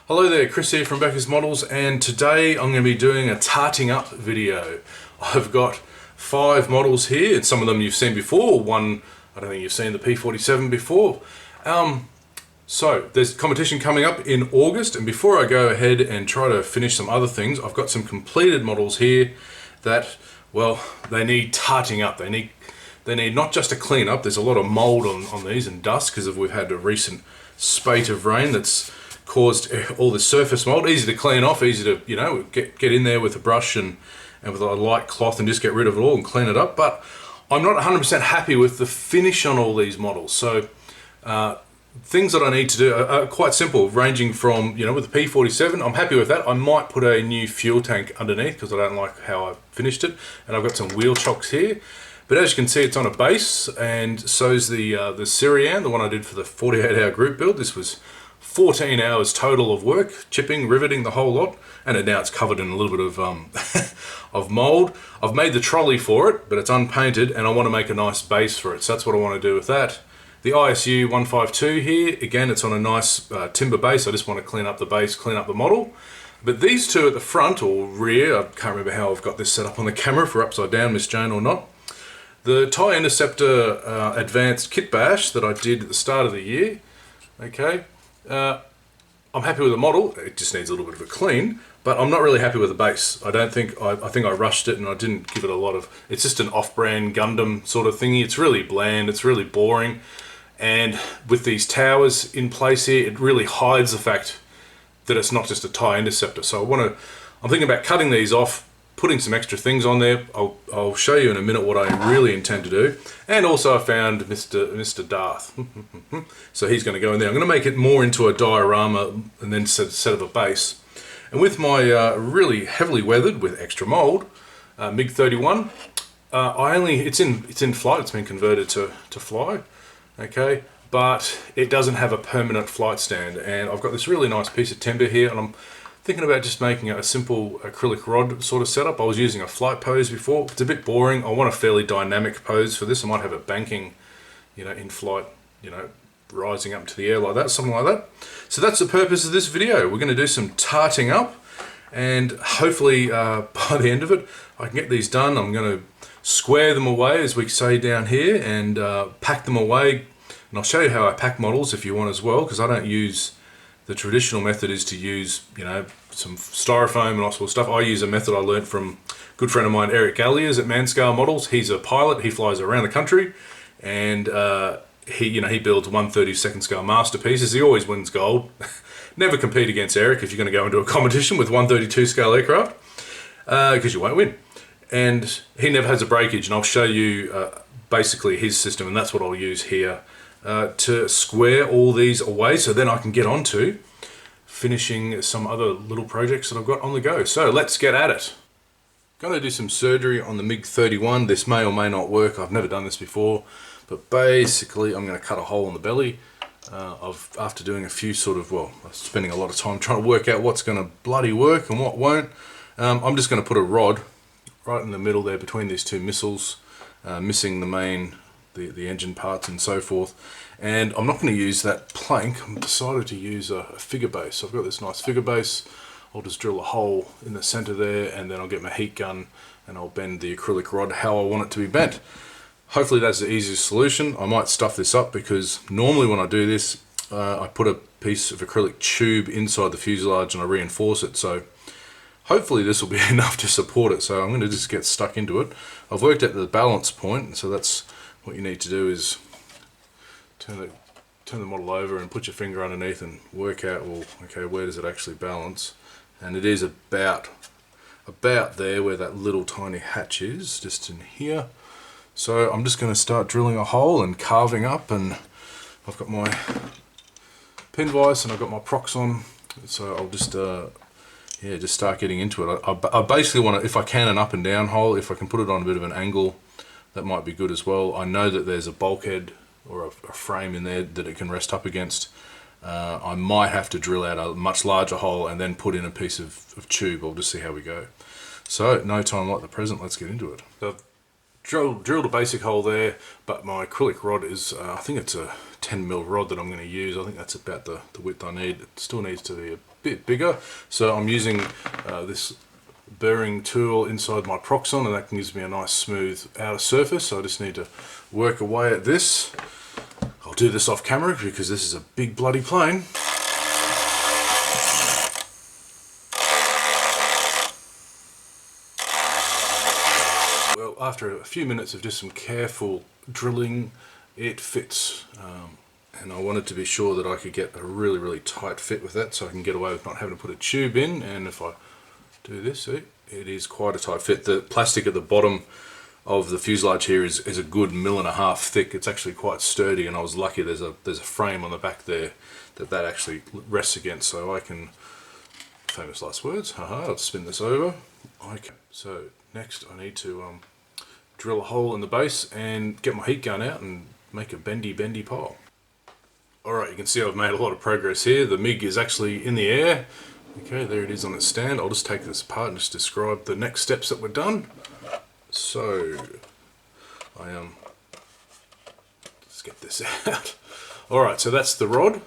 Hello there, Chris here from Becker's Models, and today I'm going to be doing a tarting up video. I've got 5 models here, and some of them you've seen before. One, I don't think you've seen the P47 before. So there's competition coming up in August, and before I go ahead and try to finish some other things, I've got some completed models here that, well, they need tarting up. They need not just a clean up. There's a lot of mold on these and dust because we've had a recent spate of rain that's caused all the surface mold. Easy to clean off, easy to, you know, get in there with a brush and with a light cloth and just get rid of it all and clean it up. But I'm not 100% happy with the finish on all these models. So things that I need to do are quite simple, ranging from, you know, with the P47, I'm happy with that. I might put a new fuel tank underneath because I don't like how I finished it. And I've got some wheel chocks here. But as you can see, it's on a base, and so's the Seiran, the one I did for the 48-hour group build. This was 14 hours total of work, chipping, riveting, the whole lot, and now it's covered in a little bit of of mold. I've made the trolley for it, but it's unpainted, and I want to make a nice base for it, so that's what I want to do with that. The ISU 152 here, again, it's on a nice timber base. I just want to clean up the base, clean up the model. But these two at the front or rear, I can't remember how I've got this set up on the camera, if we're upside down, Miss Jane, or not. The TIE Interceptor Advanced kitbash that I did at the start of the year, okay, I'm happy with the model. It just needs a little bit of a clean, but I'm not really happy with the base. I think I rushed it and I didn't give it a lot of, it's just an off-brand Gundam sort of thingy. It's really bland, it's really boring, and with these towers in place here, it really hides the fact that it's not just a TIE Interceptor. So I'm thinking about cutting these off, putting some extra things on there. I'll show you in a minute what I really intend to do. And also I found Mr. Darth. So he's going to go in there. I'm going to make it more into a diorama and then set up a base. And with my really heavily weathered with extra mold MiG-31, it's in flight. It's been converted to fly. Okay, but it doesn't have a permanent flight stand. And I've got this really nice piece of timber here, and I'm thinking about just making a simple acrylic rod sort of setup. I was using a flight pose before. It's a bit boring. I want a fairly dynamic pose for this. I might have it banking, you know, in flight, you know, rising up into the air like that, something like that. So that's the purpose of this video. We're going to do some tarting up, and hopefully by the end of it, I can get these done. I'm going to square them away, as we say down here, and pack them away. And I'll show you how I pack models if you want as well, because I don't use... The traditional method is to use, you know, some styrofoam and all sorts of stuff. I use a method I learned from a good friend of mine, Eric Galliers at Manscale Models. He's a pilot. He flies around the country, and he builds 1/32 scale masterpieces. He always wins gold. Never compete against Eric if you're going to go into a competition with 1/32 scale aircraft, because you won't win. And he never has a breakage, and I'll show you basically his system, and that's what I'll use here. To square all these away, so then I can get on to finishing some other little projects that I've got on the go. So let's get at it. Going to do some surgery on the MiG-31. This may or may not work. I've never done this before, but basically I'm going to cut a hole in the belly. After doing a few spending a lot of time trying to work out what's going to bloody work and what won't. I'm just going to put a rod right in the middle there between these two missiles, missing the main the engine parts and so forth, and I'm not going to use that plank. I've decided to use a figure base. So I've got this nice figure base. I'll just drill a hole in the center there, and then I'll get my heat gun and I'll bend the acrylic rod how I want it to be bent. Hopefully that's the easiest solution. I might stuff this up because normally when I do this, I put a piece of acrylic tube inside the fuselage and I reinforce it. So hopefully this will be enough to support it. So I'm going to just get stuck into it. I've worked at the balance point, so that's what you need to do is turn the model over and put your finger underneath and work out, well, okay, where does it actually balance? And it is about there where that little tiny hatch is, just in here. So I'm just going to start drilling a hole and carving up, and I've got my pin vise and I've got my Proxon, so I'll just just start getting into it. I basically want to, if I can, an up and down hole. If I can put it on a bit of an angle, that might be good as well. I know that there's a bulkhead or a frame in there that it can rest up against. I might have to drill out a much larger hole and then put in a piece of tube. I'll just see how we go. So, no time like the present, let's get into it. So I've drilled a basic hole there, but my acrylic rod is, I think it's a 10mm rod that I'm going to use. I think that's about the width I need. It still needs to be bit bigger. So I'm using this burring tool inside my Proxon, and that gives me a nice smooth outer surface. So I just need to work away at this. I'll do this off camera because this is a big bloody plane. Well, after a few minutes of just some careful drilling, it fits. And I wanted to be sure that I could get a really tight fit with that, so I can get away with not having to put a tube in. And if I do this, see, it is quite a tight fit. The plastic at the bottom of the fuselage here is a good 1.5 mm thick. It's actually quite sturdy, and I was lucky there's a frame on the back there that actually rests against, so I can, famous last words, haha, I'll spin this over. Okay, so next I need to drill a hole in the base and get my heat gun out and make a bendy pile. Alright, you can see I've made a lot of progress here. The MiG is actually in the air. Okay, there it is on its stand. I'll just take this apart and just describe the next steps that were done. So, let's get this out. Alright, so that's the rod,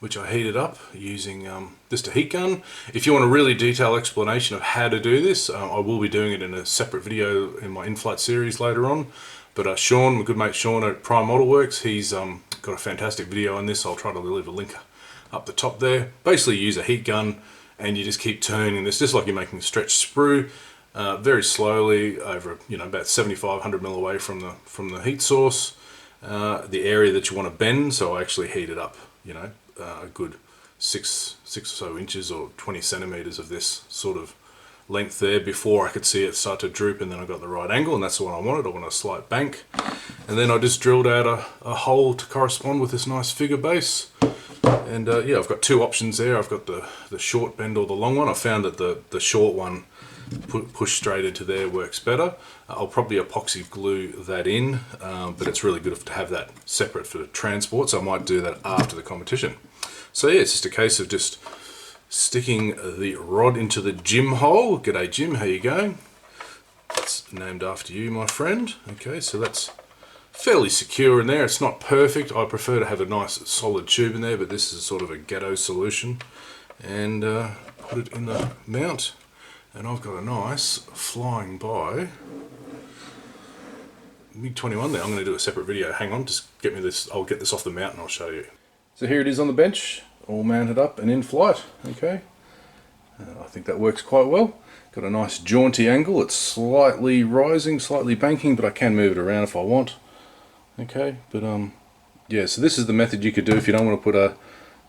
which I heated up using just a heat gun. If you want a really detailed explanation of how to do this, I will be doing it in a separate video in my inflight series later on. But Sean, my good mate Sean at Prime Model Works, he's got a fantastic video on this. I'll try to leave a link up the top there. Basically, you use a heat gun and you just keep turning this, just like you're making a stretch sprue, very slowly over, about 75-100 mil away from the heat source, the area that you want to bend. So I actually heat it up, a good 6 or so inches or 20 centimeters of this sort of length there before I could see it start to droop, and then I got the right angle, and that's the one I wanted. I want a slight bank, and then I just drilled out a hole to correspond with this nice figure base. And yeah, I've got two options there. I've got the short bend or the long one. I found that the short one push straight into there works better. I'll probably epoxy glue that in, but it's really good to have that separate for transport, so I might do that after the competition. So yeah, it's just a case of just sticking the rod into the Jim hole. G'day Jim, how you going? It's named after you, my friend. Okay, so that's fairly secure in there. It's not perfect. I prefer to have a nice solid tube in there, but this is sort of a ghetto solution. And put it in the mount, and I've got a nice flying by MiG-21 there. I'm going to do a separate video. Hang on, just get me this. I'll get this off the mount and I'll show you. So here it is on the bench, all mounted up and in flight. Okay, I think that works quite well. Got a nice jaunty angle. It's slightly rising, slightly banking, but I can move it around if I want. Okay, but yeah, so this is the method you could do if you don't want to put a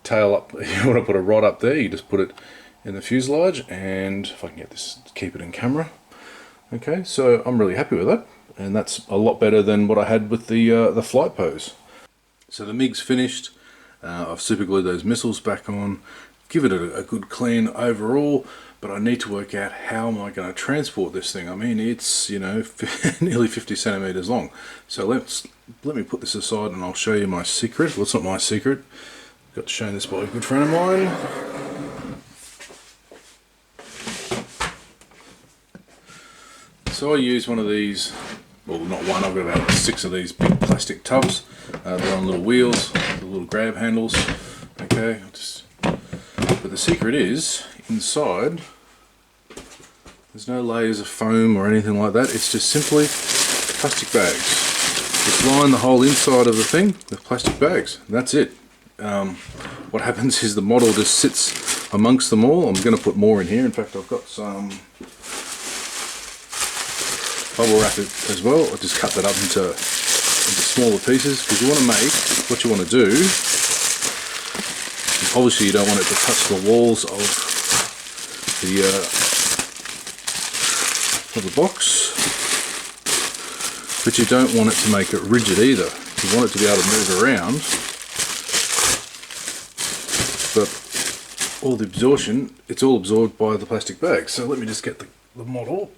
tail up, you want to put a rod up there, you just put it in the fuselage, and if I can get this, keep it in camera. Okay, so I'm really happy with that, and that's a lot better than what I had with the flight pose. So the MiG's finished. I've super glued those missiles back on, give it a good clean overall, but I need to work out how am I going to transport this thing. I mean, it's, nearly 50 centimeters long. So let me put this aside and I'll show you my secret. Well, it's not my secret. Got shown this by a good friend of mine. So I use one of these, well, not one, I've got about 6 of these big plastic tubs. They're on little wheels, the little grab handles. Okay, but the secret is, inside, there's no layers of foam or anything like that. It's just simply plastic bags. Just line the whole inside of the thing with plastic bags. That's it. What happens is the model just sits amongst them all. I'm going to put more in here. In fact, I've got some bubble wrap as well. I just cut that up into smaller pieces, because you want to make, what you want to do, obviously you don't want it to touch the walls of the box, but you don't want it to make it rigid either. You want it to be able to move around, but all the absorption, it's all absorbed by the plastic bag. So let me just get the model.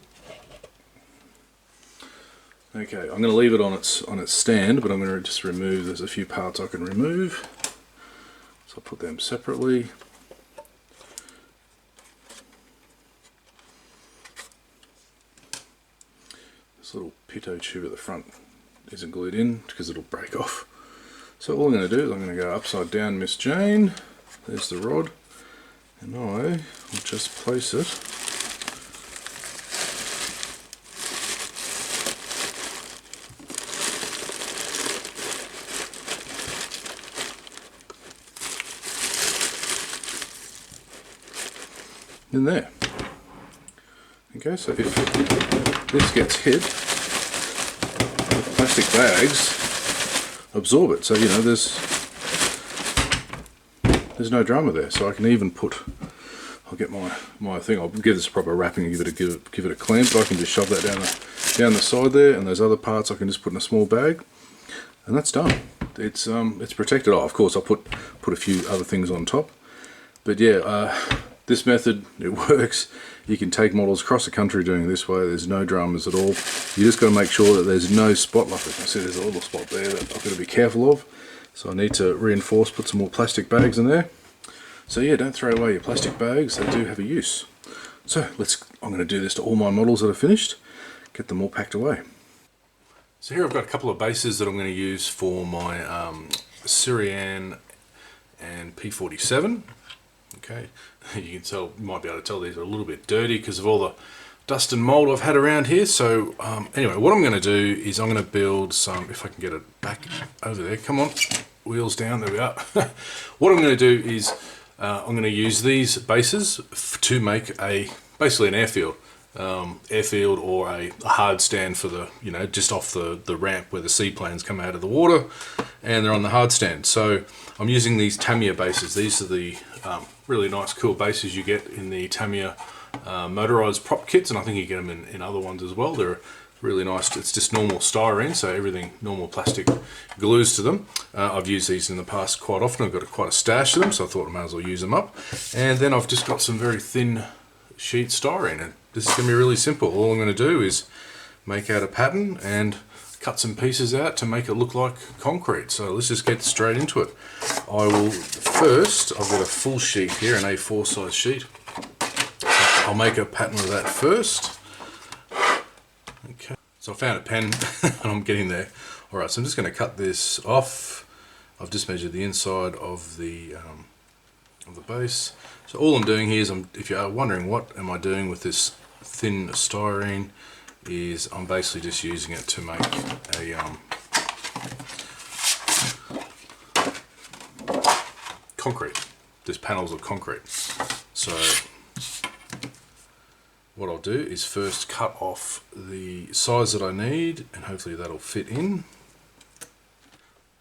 Okay, I'm going to leave it on its stand, but I'm going to just remove, there's a few parts I can remove. So I'll put them separately. This little pitot tube at the front isn't glued in because it'll break off. So all I'm going to do is I'm going to go upside down Miss Jane. There's the rod. And I will just place it in there. Okay, so if this gets hit, the plastic bags absorb it. So you know there's no drama there. So I can even put, I'll get my thing, I'll give this a proper wrapping and give it a clean, but I can just shove that down the side there, and those other parts I can just put in a small bag, and that's done. It's protected. Oh, of course I'll put a few other things on top, but yeah, this method, it works. You can take models across the country doing it this way. There's no dramas at all. You just got to make sure that there's no spot. Like I see, there's a little spot there that I've got to be careful of. So I need to reinforce, put some more plastic bags in there. So yeah, don't throw away your plastic bags. They do have a use. So I'm going to do this to all my models that are finished. Get them all packed away. So here I've got a couple of bases that I'm going to use for my Seiran and P47. Okay, you might be able to tell these are a little bit dirty because of all the dust and mold I've had around here. So anyway, what I'm going to do is I'm going to build some, if I can get it back over there, come on, wheels down, there we are. What I'm going to do is I'm going to use these bases to make basically an airfield. Airfield or a hard stand for the, you know, just off the ramp where the seaplanes come out of the water, and they're on the hard stand. So I'm using these Tamiya bases. These are the really nice cool bases you get in the Tamiya motorized prop kits, and I think you get them in other ones as well. They're really nice. It's just normal styrene, so everything normal plastic glues to them. I've used these in the past quite often. I've got quite a stash of them, so I thought I might as well use them up. And then I've just got some very thin sheet styrene, and this is going to be really simple. All I'm going to do is make out a pattern and cut some pieces out to make it look like concrete. So let's just get straight into it. I will first, I've got a full sheet here, an A4 size sheet. I'll make a pattern of that first. Okay, so I found a pen and I'm getting there. Alright, so I'm just going to cut this off. I've just measured the inside of the base. So all I'm doing here is, if you're wondering what am I doing with this thin styrene, is I'm basically just using it to make a concrete. There's panels of concrete. So what I'll do is first cut off the size that I need, and hopefully that'll fit in.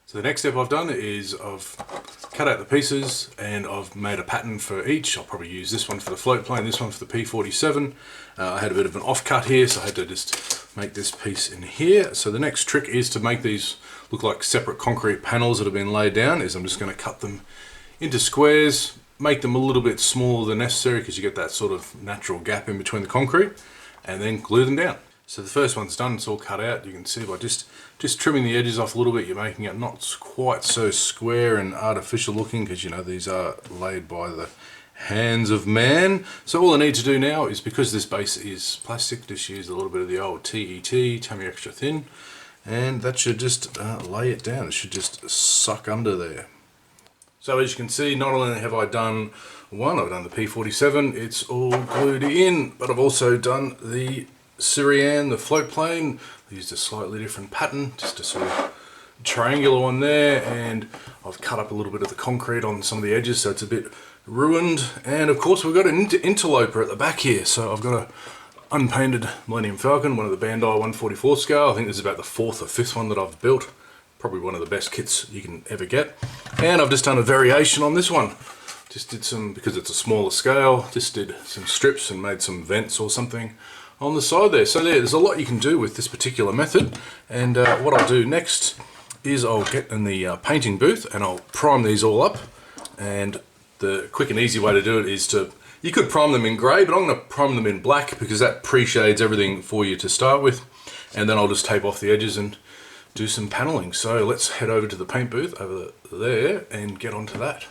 So the next step I've done is I've cut out the pieces and I've made a pattern for each. I'll probably use this one for the float plane, this one for the P47. I had a bit of an offcut here, so I had to just make this piece in here. So the next trick is to make these look like separate concrete panels that have been laid down. Is I'm just going to cut them into squares, make them a little bit smaller than necessary because you get that sort of natural gap in between the concrete, and then glue them down. So the first one's done, it's all cut out. You can see by just trimming the edges off a little bit, you're making it not quite so square and artificial looking, because you know these are laid by the hands of man. So all I need to do now is, because this base is plastic, just use a little bit of the old TET, Tamiya Extra Thin, and that should just lay it down. It should just suck under there. So as you can see, not only have I done one, I've done the P47, it's all glued in, but I've also done the Seiran, the float plane. I used a slightly different pattern, just a sort of triangular one there, and I've cut up a little bit of the concrete on some of the edges so it's a bit ruined. And of course we've got an interloper at the back here, so I've got a unpainted Millennium Falcon, one of the Bandai 144 scale. I think this is about the 4th or 5th one that I've built. Probably one of the best kits you can ever get. And I've just done a variation on this one. Just did some, because it's a smaller scale, just did some strips and made some vents or something on the side there. So there's a lot you can do with this particular method. And what I'll do next is I'll get in the painting booth and I'll prime these all up. And the quick and easy way to do it is you could prime them in grey, but I'm going to prime them in black because that pre-shades everything for you to start with. And then I'll just tape off the edges and do some paneling. So let's head over to the paint booth over there and get onto that.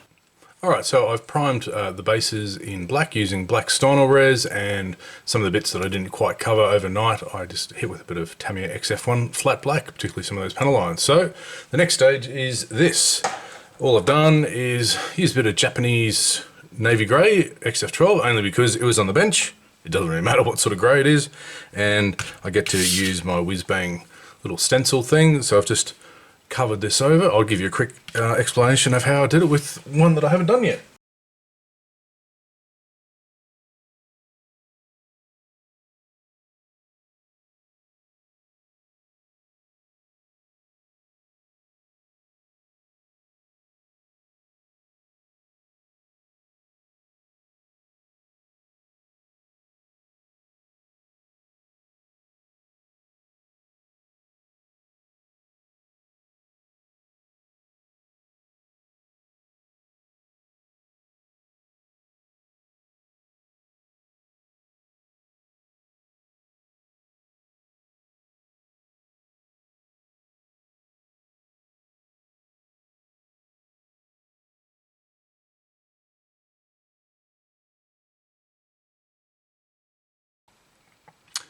Alright, so I've primed the bases in black using black stynol res, and some of the bits that I didn't quite cover overnight I just hit with a bit of Tamiya XF1 flat black, particularly some of those panel lines. So the next stage is this. All I've done is use a bit of Japanese navy grey XF12 only because it was on the bench. It doesn't really matter what sort of grey it is, and I get to use my whiz-bang little stencil thing, so I've just covered this over. I'll give you a quick explanation of how I did it with one that I haven't done yet.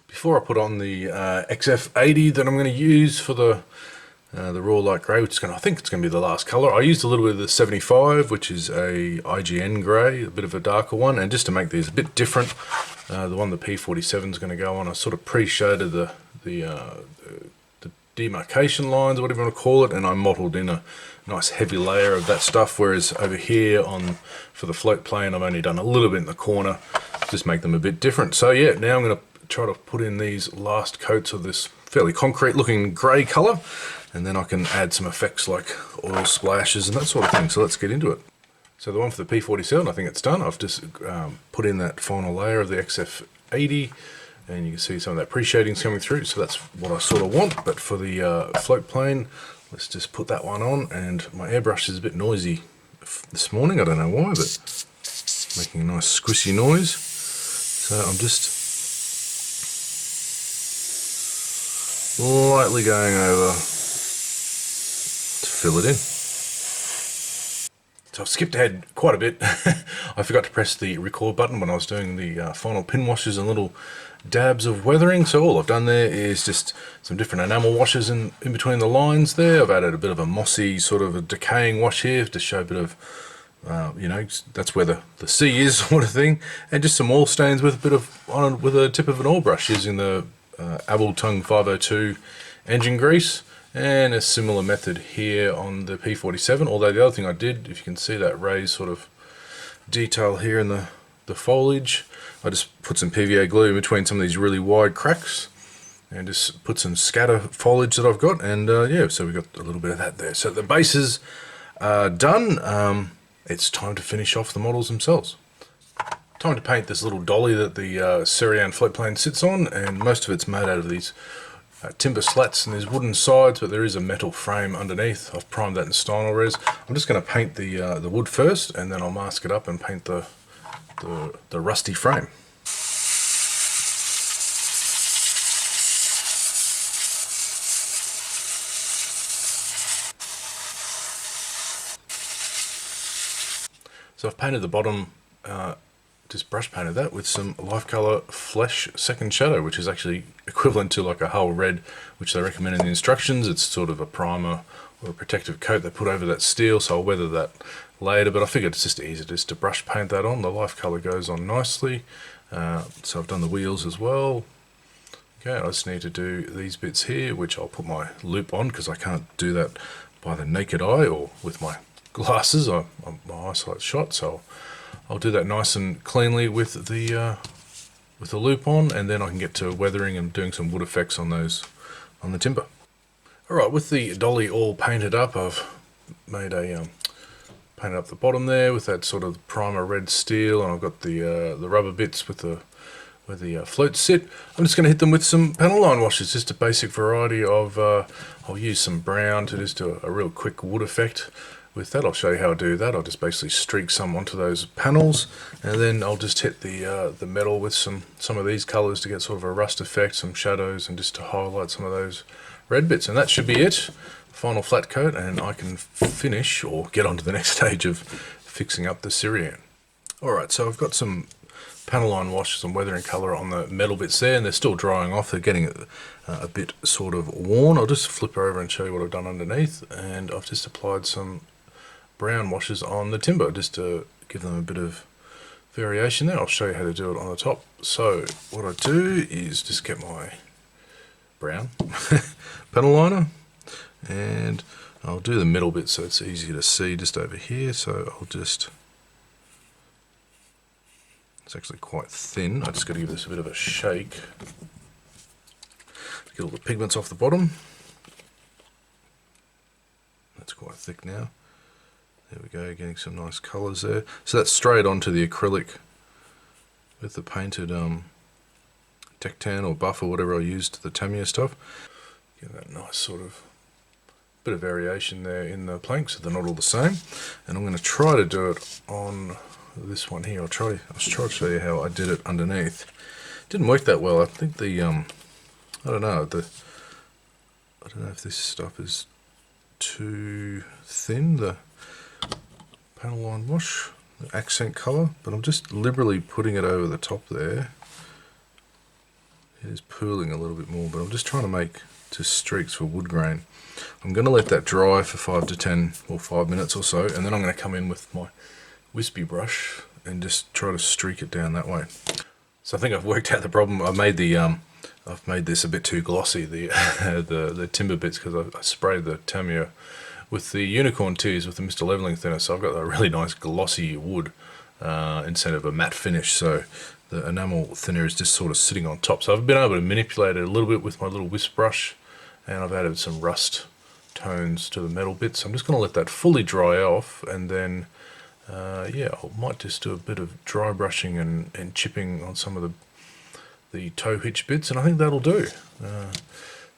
Before I put on the XF80 that I'm going to use for the raw light grey, which is I think it's going to be the last colour. I used a little bit of the 75, which is a IGN grey, a bit of a darker one, and just to make these a bit different, the one the P47 is going to go on, I sort of pre-shaded the demarcation lines, or whatever you want to call it, and I mottled in a nice heavy layer of that stuff, whereas over here for the float plane I've only done a little bit in the corner, just make them a bit different. So yeah, now I'm going to try to put in these last coats of this fairly concrete looking grey colour, and then I can add some effects like oil splashes and that sort of thing. So let's get into it. So the one for the P47, I think it's done. I've just put in that final layer of the XF80, and you can see some of that pre-shading's coming through, so that's what I sort of want. But for the float plane, let's just put that one on, and my airbrush is a bit noisy this morning, I don't know why, but making a nice squishy noise. So I'm just lightly going over to fill it in. So I've skipped ahead quite a bit. I forgot to press the record button when I was doing the final pin washes and little dabs of weathering. So all I've done there is just some different enamel washes in between the lines there. I've added a bit of a mossy sort of a decaying wash here to show a bit of, you know, that's where the sea is sort of thing. And just some oil stains with a bit of, with a tip of an oil brush using the Abel Tongue 502 engine grease. And a similar method here on the P47, although the other thing I did, if you can see that raised sort of detail here in the foliage, I just put some PVA glue in between some of these really wide cracks and just put some scatter foliage that I've got, and yeah, so we got a little bit of that there. So the bases are done. It's time to finish off the models themselves. Time to paint this little dolly that the Seiran floatplane sits on, and most of it's made out of these timber slats and there's wooden sides, but there is a metal frame underneath. I've primed that in Stynel Res. I'm just going to paint the wood first, and then I'll mask it up and paint the rusty frame. So I've painted the bottom, just brush painted that with some Life Color Flesh Second Shadow, which is actually equivalent to like a Hull Red, which they recommend in the instructions. It's sort of a primer or a protective coat they put over that steel, so I'll weather that later, but I figured it's just easier just to brush paint that on. The Life Color goes on nicely. So I've done the wheels as well. Okay, I just need to do these bits here, which I'll put my loop on because I can't do that by the naked eye or with my glasses. My eyesight's shot, so I'll do that nice and cleanly with the loop on, and then I can get to weathering and doing some wood effects on the timber. Alright, with the dolly all painted up, I've made a painted up the bottom there with that sort of primer red steel, and I've got the rubber bits with where the floats sit. I'm just going to hit them with some panel line washes, just a basic variety of, I'll use some brown to just do a real quick wood effect. With that, I'll show you how I do that. I'll just basically streak some onto those panels, and then I'll just hit the metal with some of these colours to get sort of a rust effect, some shadows, and just to highlight some of those red bits. And that should be it. Final flat coat, and I can finish or get on to the next stage of fixing up the Seiran. Alright, so I've got some panel line wash, some weathering colour on the metal bits there, and they're still drying off. They're getting a bit sort of worn. I'll just flip over and show you what I've done underneath, and I've just applied some brown washes on the timber just to give them a bit of variation there. I'll show you how to do it on the top. So what I do is just get my brown panel liner, and I'll do the middle bit so it's easier to see just over here. So I'll just, it's actually quite thin. I just got to give this a bit of a shake. Get all the pigments off the bottom. That's quite thick now. There we go, getting some nice colours there. So that's straight onto the acrylic with the painted deck tan or buff or whatever I used, the Tamiya stuff. Get that nice sort of bit of variation there in the planks, so they're not all the same. And I'm going to try to do it on this one here. I'll try to show you how I did it underneath. Didn't work that well. I think the I don't know if this stuff is too thin, the panel line wash, the accent colour, but I'm just liberally putting it over the top there. It is pooling a little bit more, but I'm just trying to make just streaks for wood grain. I'm going to let that dry for 5 to 10 or 5 minutes or so, and then I'm going to come in with my wispy brush and just try to streak it down that way. So I think I've worked out the problem. I've made this a bit too glossy, the timber bits, because I sprayed the Tamiya with the unicorn tears with the Mr. Leveling thinner, so I've got a really nice glossy wood instead of a matte finish. So the enamel thinner is just sort of sitting on top. So I've been able to manipulate it a little bit with my little wisp brush, and I've added some rust tones to the metal bits. I'm just going to let that fully dry off, and then yeah, I might just do a bit of dry brushing and chipping on some of the toe hitch bits, and I think that'll do.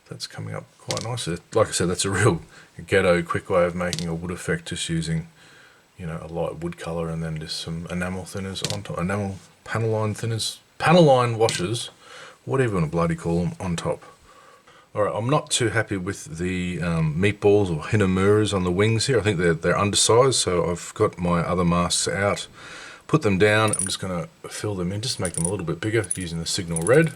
That's coming up quite nicely. Like I said, that's a real ghetto quick way of making a wood effect, just using, you know, a light wood color and then just some enamel thinners on top, enamel panel line thinners, panel line washes, whatever you want to bloody call them, on top. Alright, I'm not too happy with the meatballs or hinomuras on the wings here. I think they're undersized, so I've got my other masks out, put them down. I'm just going to fill them in, just make them a little bit bigger using the Signal Red.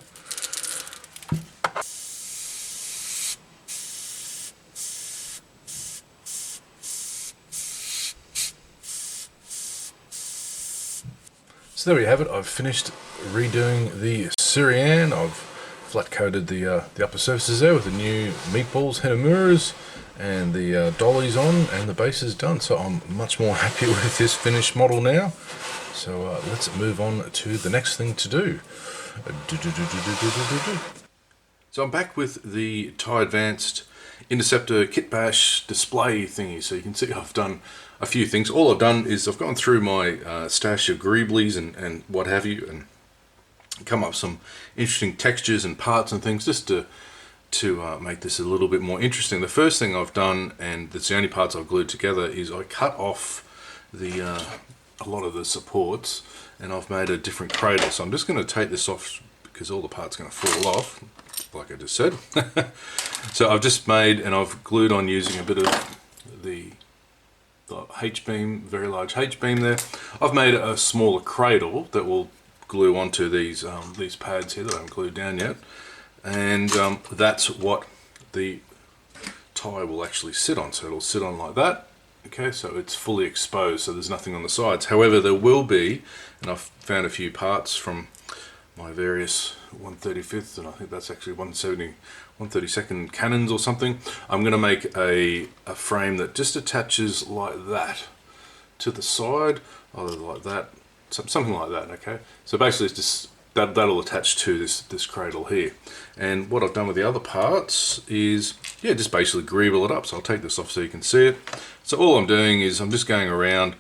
So there we have it. I've finished redoing the Seiran. I've flat coated the upper surfaces there with the new meatballs, hinomuras, and the dollies on, and the base is done. So I'm much more happy with this finished model now. So let's move on to the next thing to do. So I'm back with the TIE Advanced Interceptor kitbash display thingy. So you can see I've done a few things. All I've done is I've gone through my stash of greeblies and what have you, and come up with some interesting textures and parts and things just to make this a little bit more interesting. The first thing I've done, and that's the only parts I've glued together, is I cut off a lot of the supports, and I've made a different cradle. So I'm just going to take this off because all the parts are going to fall off, like I just said. So I've just made, and I've glued on using a bit of the H-beam, very large H-beam there. I've made a smaller cradle that will glue onto these pads here that I haven't glued down yet, and that's what the tie will actually sit on. So it'll sit on like that. Okay, so it's fully exposed, so there's nothing on the sides. However, there will be, and I've found a few parts from my various 135th, and I think that's actually 132nd cannons or something. I'm going to make a frame that just attaches like that to the side, either like that, something like that. Okay, so basically it's just that'll attach to this cradle here. And what I've done with the other parts is, yeah, just basically greeble it up. So I'll take this off so you can see it. So all I'm doing is I'm just going around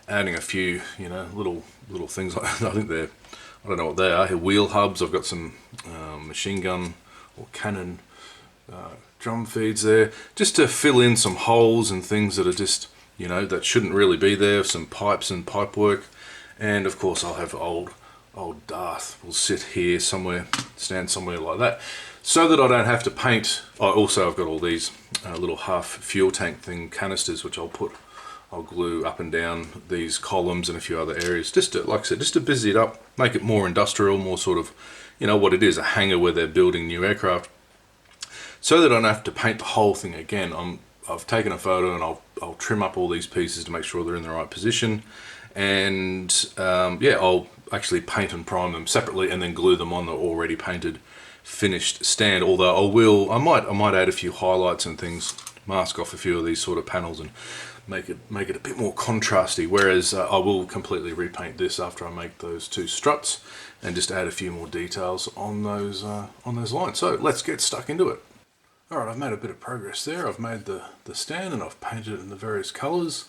adding a few, you know, little things like I think they're, I don't know what they are, wheel hubs. I've got some machine gun or cannon drum feeds there, just to fill in some holes and things that are just, you know, that shouldn't really be there. Some pipes and pipe work, and of course I'll have old Darth will sit here somewhere, stand somewhere like that, so that I don't have to paint. Also I've got all these little half fuel tank thing canisters, which I'll glue up and down these columns and a few other areas, just to, like I said, just to busy it up, make it more industrial, more sort of, you know, what it is, a hangar where they're building new aircraft, so that I don't have to paint the whole thing again. I've taken a photo and I'll trim up all these pieces to make sure they're in the right position, and yeah, I'll actually paint and prime them separately and then glue them on the already painted finished stand. Although I might add a few highlights and things, mask off a few of these sort of panels and make it a bit more contrasty, whereas I will completely repaint this after I make those two struts and just add a few more details on those lines. So let's get stuck into it. Alright, I've made a bit of progress there. I've made the stand and I've painted it in the various colours.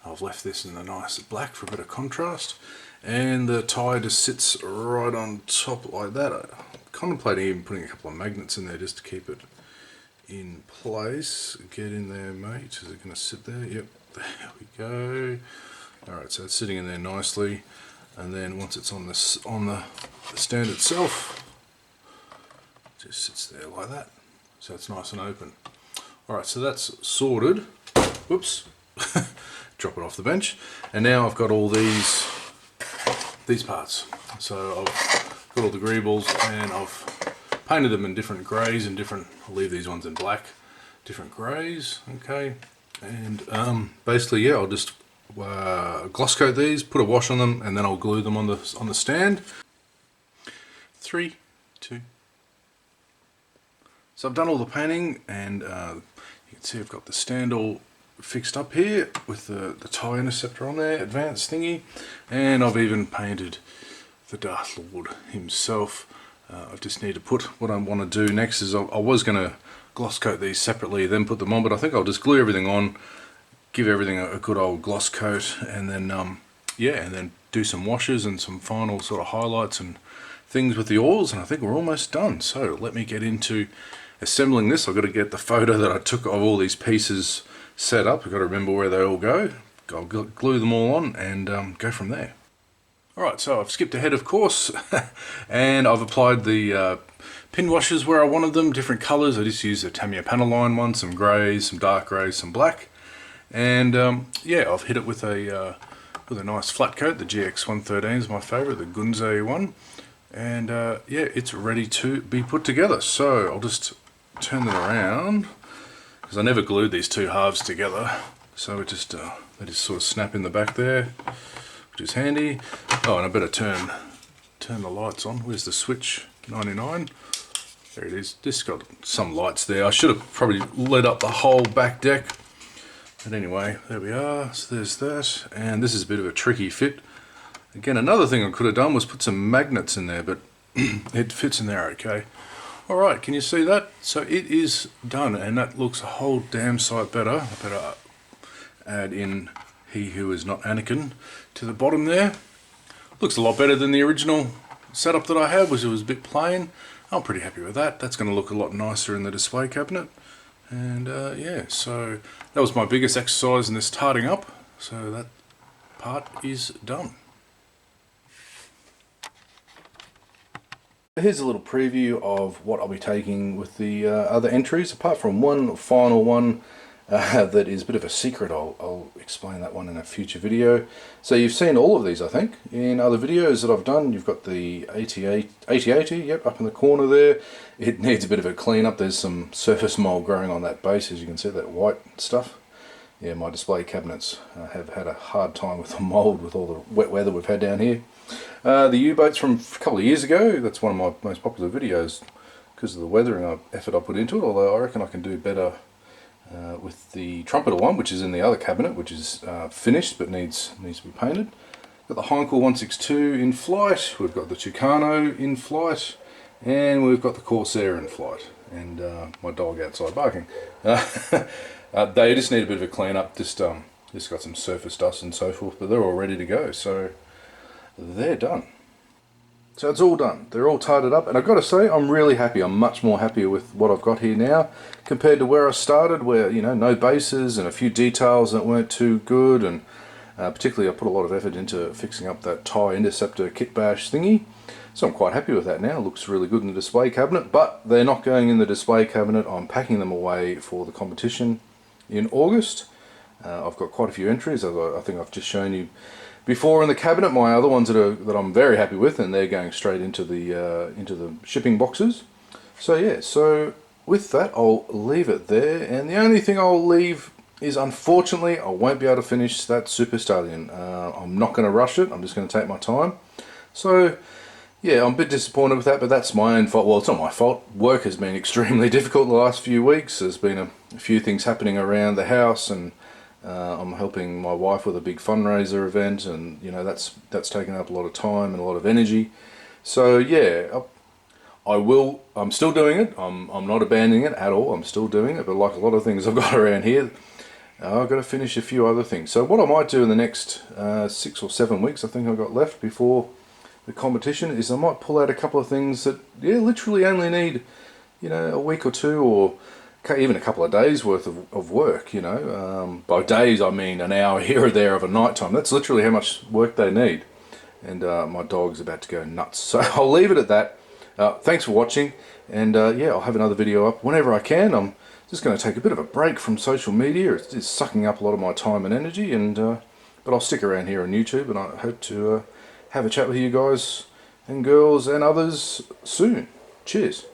I've left this in the nice black for a bit of contrast, and the tie just sits right on top like that. I'm contemplating even putting a couple of magnets in there just to keep it in place. Get in there, mate. Is it going to sit there? Yep, there we go. Alright, so it's sitting in there nicely, and then once it's on the stand itself, it just sits there like that. So it's nice and open. Alright, so that's sorted. Whoops. Drop it off the bench. And now I've got all these parts. So I've got all the greebles and I've painted them in different greys and I'll leave these ones in black, different greys, okay. And basically, yeah, I'll just gloss coat these, put a wash on them, and then I'll glue them on the stand. 3, 2. So I've done all the painting, and you can see I've got the stand all fixed up here with the TIE Interceptor on there, advanced thingy, and I've even painted the Darth Lord himself. I just need to put, what I want to do next is I was going to gloss coat these separately, then put them on, but I think I'll just glue everything on, give everything a good old gloss coat, and then yeah, and then do some washes and some final sort of highlights and things with the oils, and I think we're almost done. So let me get into assembling this. I've got to get the photo that I took of all these pieces set up. I've got to remember where they all go. I'll glue them all on and go from there. Alright, so I've skipped ahead, of course, and I've applied the pin washes where I wanted them, different colours. I just used the Tamiya panel line one, some greys, some dark greys, some black, and yeah, I've hit it with a nice flat coat. The GX113 is my favourite, the Gunze one, and yeah, it's ready to be put together. So I'll just turn them around, because I never glued these two halves together, so it just they just sort of snap in the back there, which is handy. Oh, and I better turn the lights on. Where's the switch? 99. There it is. Just got some lights there. I should have probably lit up the whole back deck, but anyway, there we are. So there's that, and this is a bit of a tricky fit. Again, another thing I could have done was put some magnets in there, but it fits in there okay. Alright, can you see that? So it is done, and that looks a whole damn sight better. I better add in He Who Is Not Anakin to the bottom there. Looks a lot better than the original setup that I had, which was a bit plain. I'm pretty happy with that. That's going to look a lot nicer in the display cabinet. And yeah, so that was my biggest exercise in this tarting up. So that part is done. Here's a little preview of what I'll be taking with the other entries, apart from one final one that is a bit of a secret. I'll explain that one in a future video. So you've seen all of these, I think, in other videos that I've done. You've got the 8080, yep, up in the corner there. It needs a bit of a clean up. There's some surface mold growing on that base, as you can see, that white stuff. Yeah, my display cabinets have had a hard time with the mold with all the wet weather we've had down here. The U-boats from a couple of years ago, that's one of my most popular videos because of the weathering effort I put into it, although I reckon I can do better with the trumpeter one, which is in the other cabinet, which is finished but needs to be painted. Got the Heinkel 162 in flight, we've got the Tucano in flight, and we've got the Corsair in flight, and my dog outside barking. They just need a bit of a clean up, just got some surface dust and so forth, but they're all ready to go, so they're done. So it's all done. They're all tarted up, and I've got to say I'm really happy. I'm much more happier with what I've got here now compared to where I started, where, you know, no bases and a few details that weren't too good, and particularly I put a lot of effort into fixing up that TIE Interceptor kitbash thingy. So I'm quite happy with that now. It looks really good in the display cabinet, but they're not going in the display cabinet. I'm packing them away for the competition in August. I've got quite a few entries, as I think I've just shown you before in the cabinet. My other ones that I'm very happy with, and they're going straight into the shipping boxes. So yeah, so with that I'll leave it there, and the only thing I'll leave is unfortunately I won't be able to finish that Super Stallion. I'm not going to rush it, I'm just going to take my time. So yeah, I'm a bit disappointed with that, but that's my own fault. Well, it's not my fault. Work has been extremely difficult the last few weeks. There's been a few things happening around the house, and I'm helping my wife with a big fundraiser event, and you know that's taken up a lot of time and a lot of energy. So yeah, I'm still doing it. I'm not abandoning it at all. I'm still doing it, but like a lot of things I've got around here, I've got to finish a few other things. So what I might do in the next 6 or 7 weeks, I think I've got left before the competition, is I might pull out a couple of things that literally only need, you know, a week or two, or even a couple of days worth of work, you know. By days I mean an hour here or there of a night time. That's literally how much work they need. And my dog's about to go nuts, so I'll leave it at that. Thanks for watching, and yeah, I'll have another video up whenever I can. I'm just going to take a bit of a break from social media. It's sucking up a lot of my time and energy, and but I'll stick around here on YouTube, and I hope to have a chat with you guys and girls and others soon. Cheers.